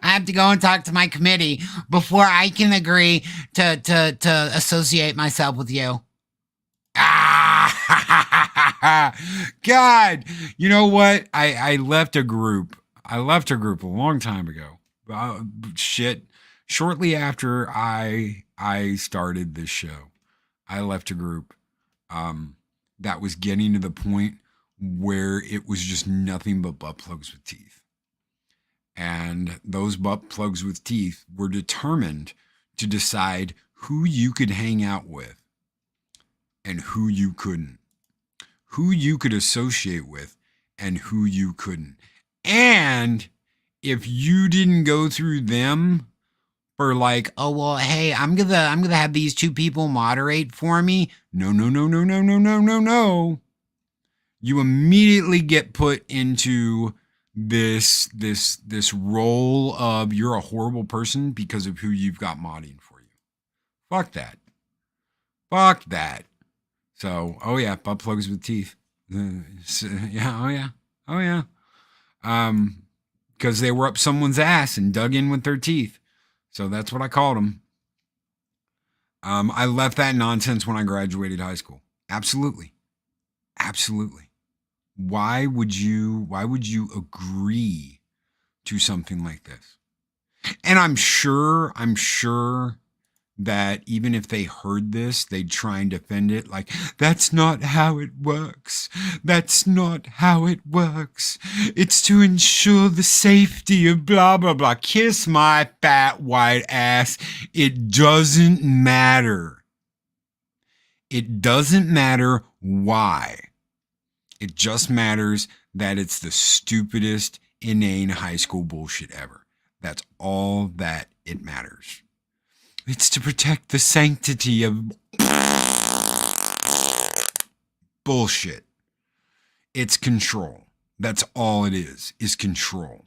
Speaker 4: have to go and talk to my committee before I can agree to associate myself with you.
Speaker 2: God, you know what? I left a group. I left a group a long time ago. Shortly after I started this show. I left a group that was getting to the point where it was just nothing but butt plugs with teeth. And those butt plugs with teeth were determined to decide who you could hang out with and who you couldn't, who you could associate with and who you couldn't. And if you didn't go through them, for like, oh, well, hey, I'm gonna have these two people moderate for me. No. You immediately get put into this role of you're a horrible person because of who you've got modding for you. Fuck that. So, oh yeah, butt plugs with teeth. Yeah, oh yeah. Because they were up someone's ass and dug in with their teeth. So that's what I called them. I left that nonsense when I graduated high school. Absolutely. Why would you agree to something like this? And I'm sure that even if they heard this, they'd try and defend it like, that's not how it works. It's to ensure the safety of blah, blah, blah. Kiss my fat white ass. It doesn't matter. It doesn't matter why. It just matters that it's the stupidest, inane high school bullshit ever. That's all that it matters. It's to protect the sanctity of bullshit. It's control. That's all it is control.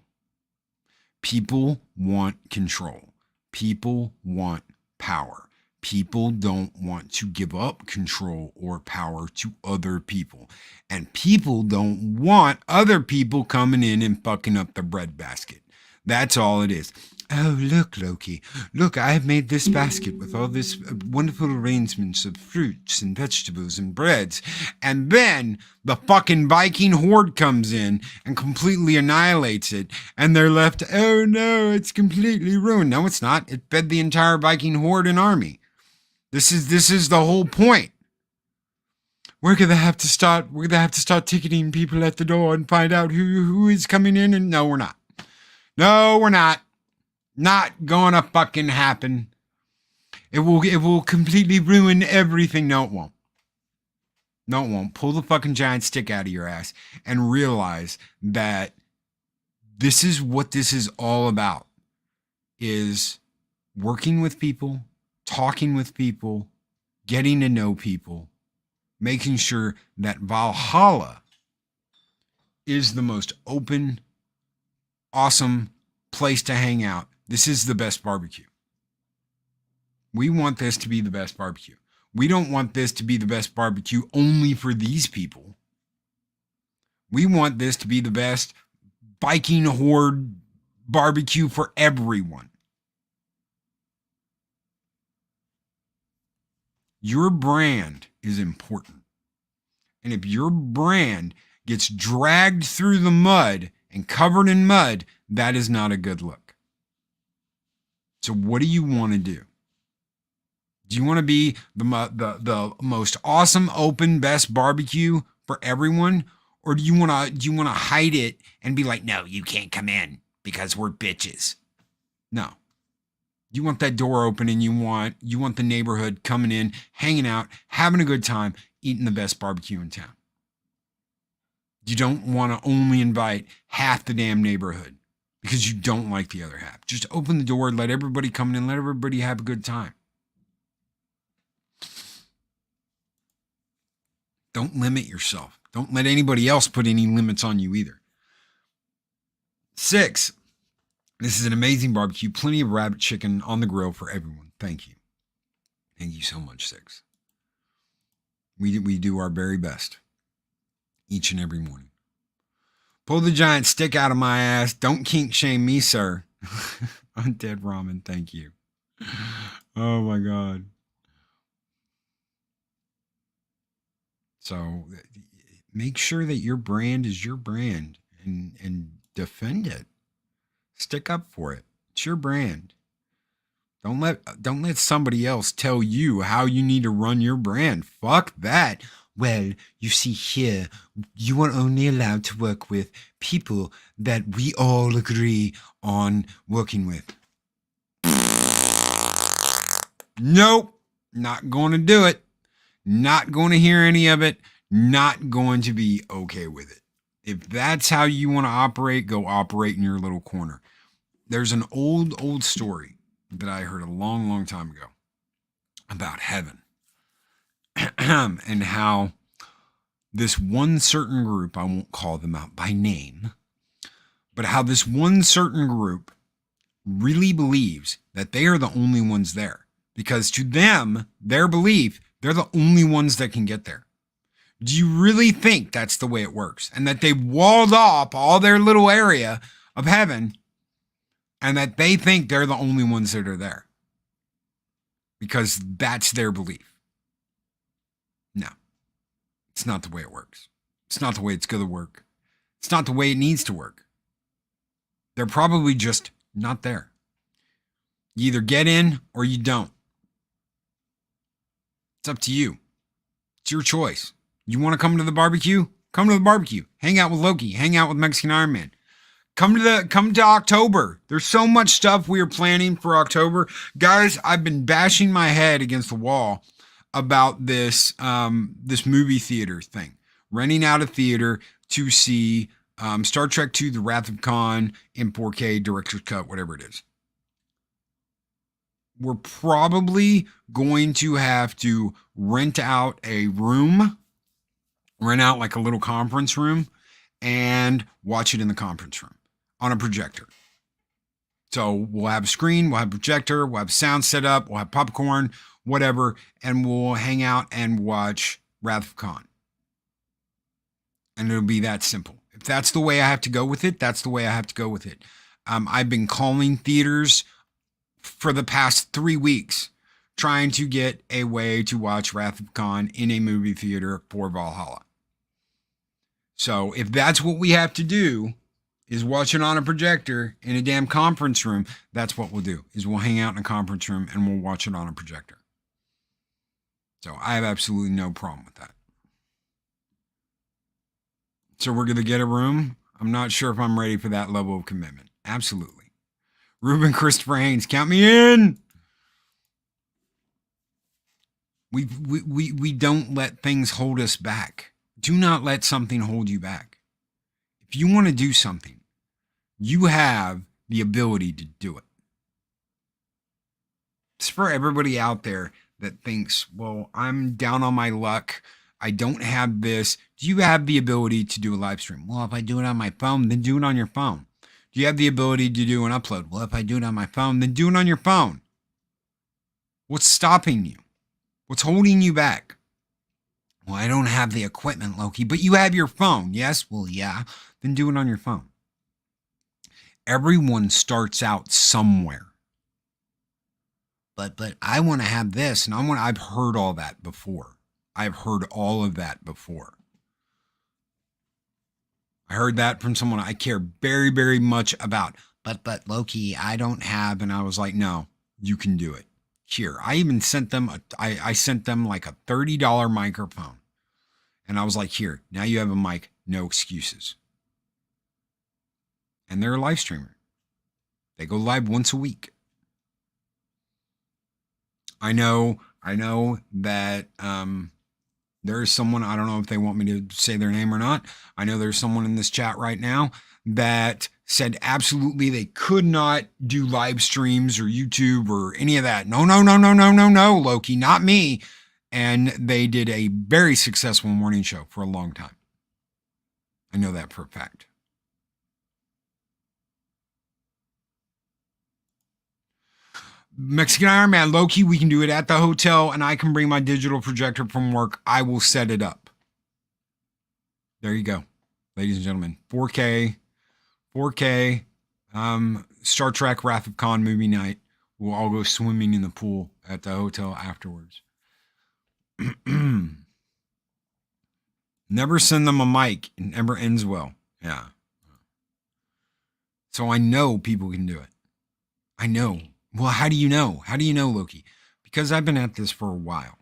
Speaker 2: People want control. People want power. People don't want to give up control or power to other people. And people don't want other people coming in and fucking up the breadbasket. That's all it is. Oh, look, Loki. Look, I have made this basket with all this wonderful arrangements of fruits and vegetables and breads. And then the fucking Viking horde comes in and completely annihilates it. And they're left, oh no, it's completely ruined. No, it's not. It fed the entire Viking horde and army. This is the whole point. We're gonna have to start ticketing people at the door and find out who is coming in. And no, we're not. Not gonna fucking happen. It will completely ruin everything. No, it won't. Pull the fucking giant stick out of your ass and realize that this is what this is all about, is working with people, talking with people, getting to know people, making sure that Valhalla is the most open, awesome place to hang out. This is the best barbecue. We want this to be the best barbecue. We don't want this to be the best barbecue only for these people. We want this to be the best biking horde barbecue for everyone. Your brand is important. And if your brand gets dragged through the mud and covered in mud, that is not a good look. So what do you want to do? Do you want to be the most awesome, open, best barbecue for everyone? Or do you want to hide it and be like, no, you can't come in because we're bitches? No. You want that door open and you want the neighborhood coming in, hanging out, having a good time, eating the best barbecue in town. You don't want to only invite half the damn neighborhood because you don't like the other half. Just open the door, let everybody come in, let everybody have a good time. Don't limit yourself. Don't let anybody else put any limits on you either. 6, this is an amazing barbecue. Plenty of rabbit chicken on the grill for everyone. Thank you. Thank you so much, 6. We do our very best each and every morning. Pull the giant stick out of my ass. Don't kink shame me, sir. Undead Ramen, thank you. Oh my God. So make sure that your brand is your brand and defend it. Stick up for it. It's your brand. Don't let somebody else tell you how you need to run your brand. Fuck that. Well, you see here, you are only allowed to work with people that we all agree on working with. Nope, not going to do it. Not going to hear any of it. Not going to be okay with it. If that's how you want to operate, go operate in your little corner. There's an old story that I heard a long time ago about heaven and how this one certain group, I won't call them out by name, but how this one certain group really believes that they are the only ones there. Because to them, their belief, they're the only ones that can get there. Do you really think that's the way it works? And that they've walled off all their little area of heaven and that they think they're the only ones that are there? Because that's their belief. No, it's not the way it works. It's not the way it's going to work. It's not the way it needs to work. They're probably just not there. You either get in or you don't. It's up to you. It's your choice. You want to come to the barbecue? Come to the barbecue. Hang out with Loki. Hang out with Mexican Iron Man. Come to October. There's so much stuff we are planning for October. Guys, I've been bashing my head against the wall about this movie theater thing. Renting out a theater to see Star Trek II, The Wrath of Khan in 4K, director's cut, whatever it is. We're probably going to have to rent out a room, rent out like a little conference room, and watch it in the conference room on a projector. So we'll have a screen, we'll have a projector, we'll have sound set up, we'll have popcorn, whatever, and we'll hang out and watch Wrath of Khan. And it'll be that simple. If that's the way I have to go with it, that's the way I have to go with it. I've been calling theaters for the past 3 weeks, trying to get a way to watch Wrath of Khan in a movie theater for Valhalla. So if that's what we have to do, is watch it on a projector in a damn conference room, that's what we'll do, is we'll hang out in a conference room and we'll watch it on a projector. So I have absolutely no problem with that. So we're going to get a room. I'm not sure if I'm ready for that level of commitment. Absolutely. Ruben Christopher Haynes, count me in. We don't let things hold us back. Do not let something hold you back. If you want to do something, you have the ability to do it. It's for everybody out there that thinks, well, I'm down on my luck. I don't have this. Do you have the ability to do a live stream? Well, if I do it on my phone, then do it on your phone. Do you have the ability to do an upload? Well, if I do it on my phone, then do it on your phone. What's stopping you? What's holding you back? Well, I don't have the equipment, Loki, but you have your phone. Yes? Well, yeah. Then do it on your phone. Everyone starts out somewhere. But I want to have this, and I've heard all that before. I've heard all of that before. I heard that from someone I care very, very much about. But Loki, I don't have, and I was like, no, you can do it. Here, I even sent them, I sent them like a $30 microphone. And I was like, here, now you have a mic, no excuses. And they're a live streamer. They go live once a week. I know that there is someone, I don't know if they want me to say their name or not. I know there's someone in this chat right now that said absolutely they could not do live streams or YouTube or any of that. No, Loki, not me. And they did a very successful morning show for a long time. I know that for a fact. Mexican Iron Man, Loki, we can do it at the hotel, and I can bring my digital projector from work. I will set it up. There you go, ladies and gentlemen. 4K, Star Trek Wrath of Khan movie night. We'll all go swimming in the pool at the hotel afterwards. Never send them a mic. It never ends well. Yeah. So I know people can do it. I know. Well, how do you know? How do you know, Loki? Because I've been at this for a while.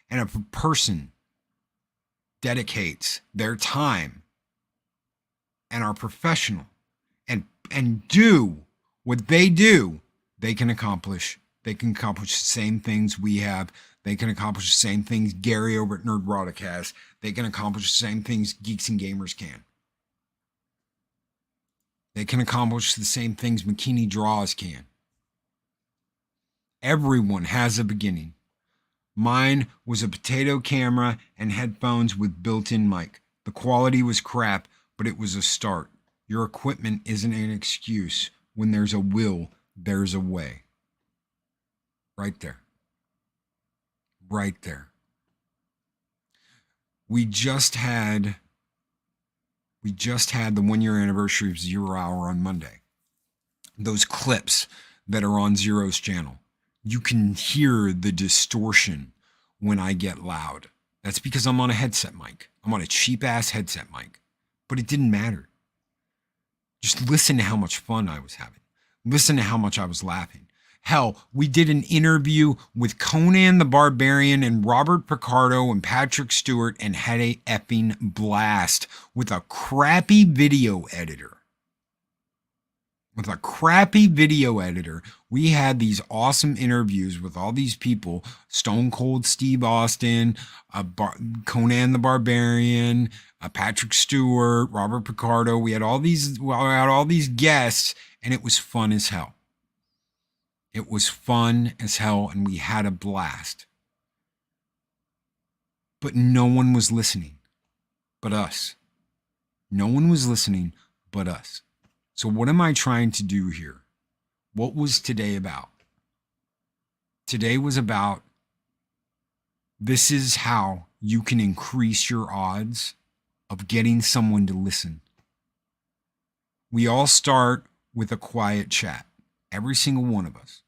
Speaker 2: And if a person dedicates their time and are professional and do what they do, they can accomplish. They can accomplish the same things we have. They can accomplish the same things Gary over at Nerdrotic has. They can accomplish the same things Geeks and Gamers can. They can accomplish the same things McKinney Draws can. Everyone has a beginning. Mine was a potato camera and headphones with built-in mic. The quality was crap, but it was a start. Your equipment isn't an excuse. When there's a will, there's a way. Right there. Right there. We just had the 1 year anniversary of 0 Hour on Monday. Those clips that are on Zero's channel. You can hear the distortion when I get loud. That's because I'm on a headset mic. I'm on a cheap ass headset mic. But it didn't matter. Just listen to how much fun I was having. Listen to how much I was laughing. Hell, we did an interview with Conan the Barbarian and Robert Picardo and Patrick Stewart and had a effing blast with a crappy video editor. We had these awesome interviews with all these people: Stone Cold Steve Austin, Conan the Barbarian, Patrick Stewart, Robert Picardo. We had all these guests, and it was fun as hell. It was fun as hell, and we had a blast. But no one was listening but us. No one was listening but us. So what am I trying to do here? What was today about? Today was about, this is how you can increase your odds of getting someone to listen. We all start with a quiet chat. Every single one of us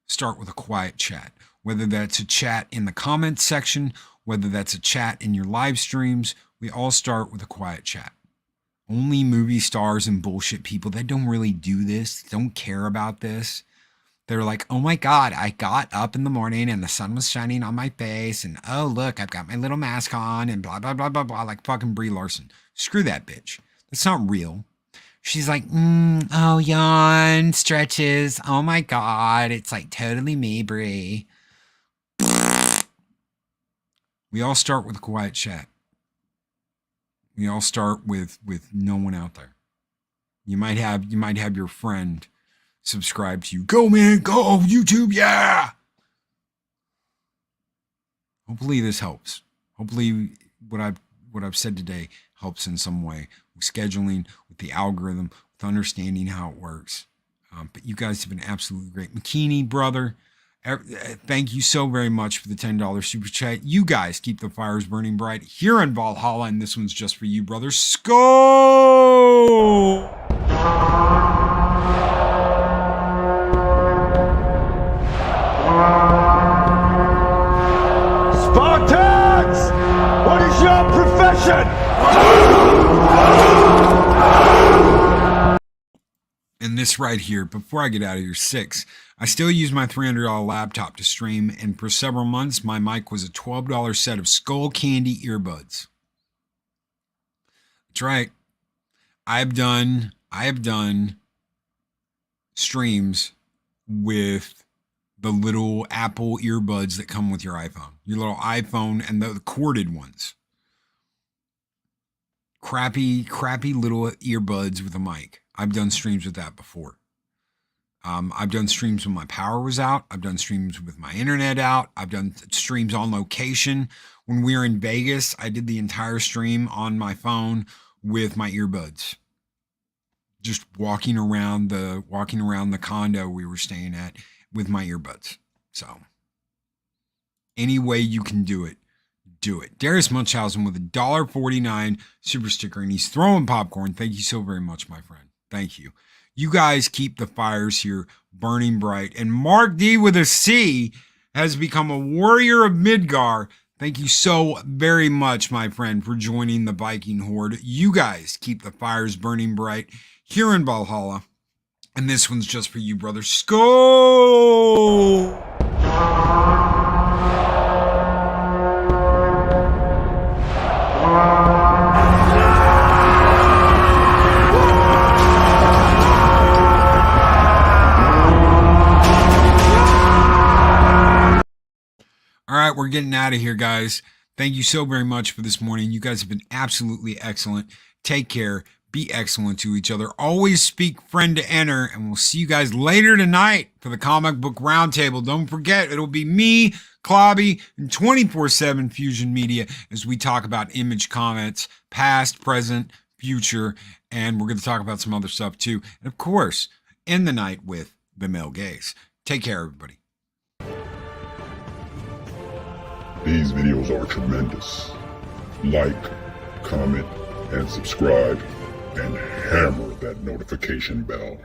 Speaker 2: start with a quiet chat, whether that's a chat in the comments section, whether that's a chat in your live streams. We all start with a quiet chat. Only movie stars and bullshit people that don't really do this, don't care about this. They're like, oh my God, I got up in the morning and the sun was shining on my face, and oh look, I've got my little mask on, and blah, blah, blah, blah, blah, like fucking Brie Larson. Screw that bitch. That's not real. She's like, oh, yawn, stretches. Oh my God, it's like totally me, Brie. We all start with a quiet chat. We all start with no one out there. You might have your friend subscribe to you. Go, man, go, YouTube, yeah. Hopefully this helps. Hopefully what I've said today helps in some way with scheduling, with the algorithm, with understanding how it works. But you guys have been absolutely great. McKinney, brother, Thank you so very much for the $10 super chat. You guys keep the fires burning bright here in Valhalla, and this one's just for you, brother. Skull!
Speaker 3: Spartans! What is your profession?
Speaker 2: And this right here, before I get out of here, 6. I still use my $300 laptop to stream, and for several months, my mic was a $12 set of Skull Candy earbuds. That's right. I have done streams with the little Apple earbuds that come with your iPhone. Your little iPhone and the corded ones. Crappy little earbuds with a mic. I've done streams with that before. I've done streams when my power was out. I've done streams with my internet out. I've done streams on location. When we were in Vegas, I did the entire stream on my phone with my earbuds. Just walking around the condo we were staying at with my earbuds. So any way you can do it, do it. Darius Munchausen with $1.49 super sticker, and he's throwing popcorn. Thank you so very much, my friend. Thank you. You guys keep the fires here burning bright. And Mark D with a C has become a warrior of Midgar. Thank you so very much, my friend, for joining the Viking Horde. You guys keep the fires burning bright here in Valhalla. And this one's just for you, brother. Skull! All right, we're getting out of here, guys. Thank you so very much for this morning. You guys have been absolutely excellent. Take care. Be excellent to each other. Always speak friend to enter, and we'll see you guys later tonight for the comic book roundtable. Don't forget, it'll be me, Clobby, and 24/7 Fusion Media as we talk about Image Comics, past, present, future, and we're going to talk about some other stuff too. And of course, end the night with the male gaze. Take care, everybody.
Speaker 5: These videos are tremendous. Like, comment, and subscribe, and hammer that notification bell.